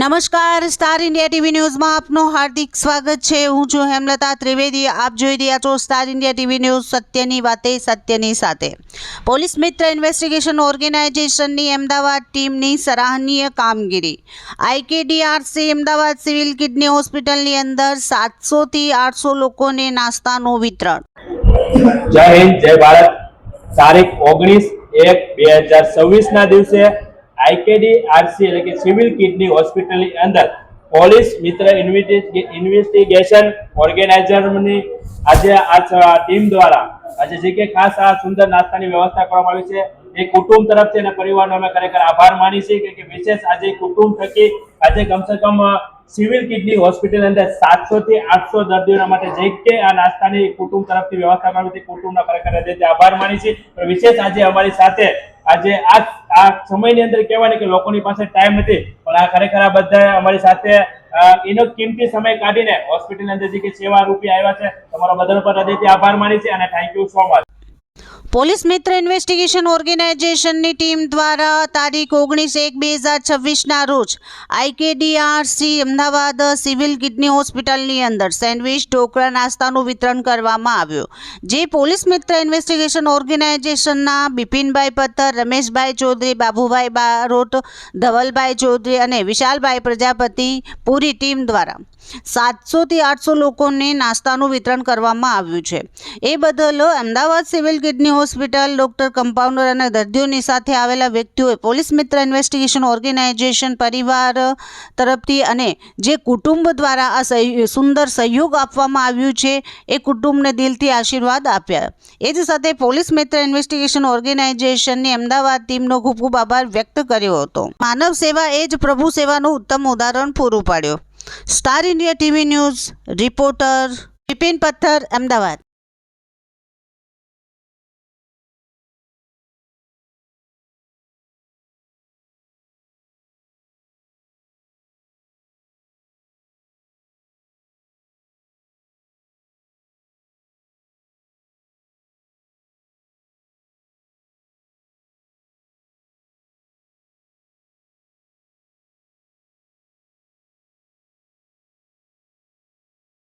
નમસ્કાર, star India TV ન્યૂઝમાં આપનું હાર્દિક સ્વાગત છે। હું છું હેમલતા ત્રિવેદી। આપ જોઈ રહ્યા છો સ્ટાર ઇન્ડિયા ટીવી ન્યૂઝ, સત્યની વાતે સત્યની સાથે। પોલીસ મિત્ર ઇન્વેસ્ટિગેશન ઓર્ગેનાઇઝેશનની અમદાવાદ ટીમની સરાહનીય કામગીરી। IKDRC અમદાવાદ સિવિલ કિડની હોસ્પિટલની અંદર 700 થી 800 લોકોને નાસ્તાનું વિતરણ। જય હિન્દ, જય ભારત। તારીખ 19/1/2026 ના દિવસે IKDRC એટલે કે સિવિલ કિડની હોસ્પિટલની અંદર પોલીસ મિત્ર ઇન્વેસ્ટિગેશન ઓર્ગેનાઇઝરની આજે આ ટીમ દ્વારા આજે જે કે ખાસ આ સુંદર નાસ્તાની વ્યવસ્થા કરવામાં આવી છે। એ કુટુંબ તરફથી અને પરિવારનો અમે ખરેખર આભાર માની છીએ કે વિશેષ આજે કુટુંબ થકી આજે કમસે કમ સિવિલ કિડની હોસ્પિટલ અંદર 700 થી 800 દર્દીઓના માટે જે કે આ નાસ્તાની કુટુંબ તરફથી વ્યવસ્થા કરવામાં આવી છે, કુટુંબના ખરેખર આભાર માની છીએ। પણ વિશેષ આજે અમારી સાથે આજે આ સમયની અંદર કહેવાય કે લોકોની પાસે ટાઈમ નથી, પણ આ ખરેખર આ બધા અમારી સાથે એનો કિંમતી સમય કાઢીને હોસ્પિટલની અંદર જે કે સેવા રૂપી આવ્યા છે। તમારો બધાનો પર હૃદયથી આભાર માની છે અને thank you so much. Police મિત્ર ઇન્વેસ્ટિગેશન ઓર્ગેનાઇઝેશનની ટીમ દ્વારા તારીખ 19/1/2026ના રોજ IKDRC અમદાવાદ સિવિલ કિડની હોસ્પિટલની અંદર સેન્ડવિચ, ઢોકળા, નાસ્તાનું વિતરણ કરવામાં આવ્યું, જે પોલીસ મિત્ર ઇન્વેસ્ટિગેશન ઓર્ગેનાઇઝેશનના બિપિનભાઈ પથ્થર, રમેશભાઈ ચૌધરી, બાબુભાઈ બારોટ, ધવલભાઈ ચૌધરી અને વિશાલભાઈ પ્રજાપતિ પૂરી ટીમ દ્વારા 700 થી 800 લોકોને નાસ્તાનું વિતરણ કરવામાં આવ્યું છે। એ બદલ Ahmedabad civil kidney hospital, doctor, compounder અને દર્દીઓની સાથે આવેલા વ્યક્તિઓએ પોલીસ મિત્ર ઇન્વેસ્ટિગેશન ઓર્ગેનાઇઝેશન પરિવાર તરફથી અને જે કુટુંબ દ્વારા આ સુંદર સહયોગ આપવામાં આવ્યું છે એ કુટુંબને દિલથી આશીર્વાદ આપ્યા। એ જ સાથે પોલીસ મિત્ર ઇન્વેસ્ટિગેશન ઓર્ગેનાઇઝેશનની અમદાવાદ ટીમનો ખૂબ ખૂબ આભાર વ્યક્ત કર્યો હતો। માનવ સેવા એ જ પ્રભુ સેવાનું ઉત્તમ ઉદાહરણ પૂરું પાડ્યું। Star India TV news reporter Bipin પથ્થર, અમદાવાદ।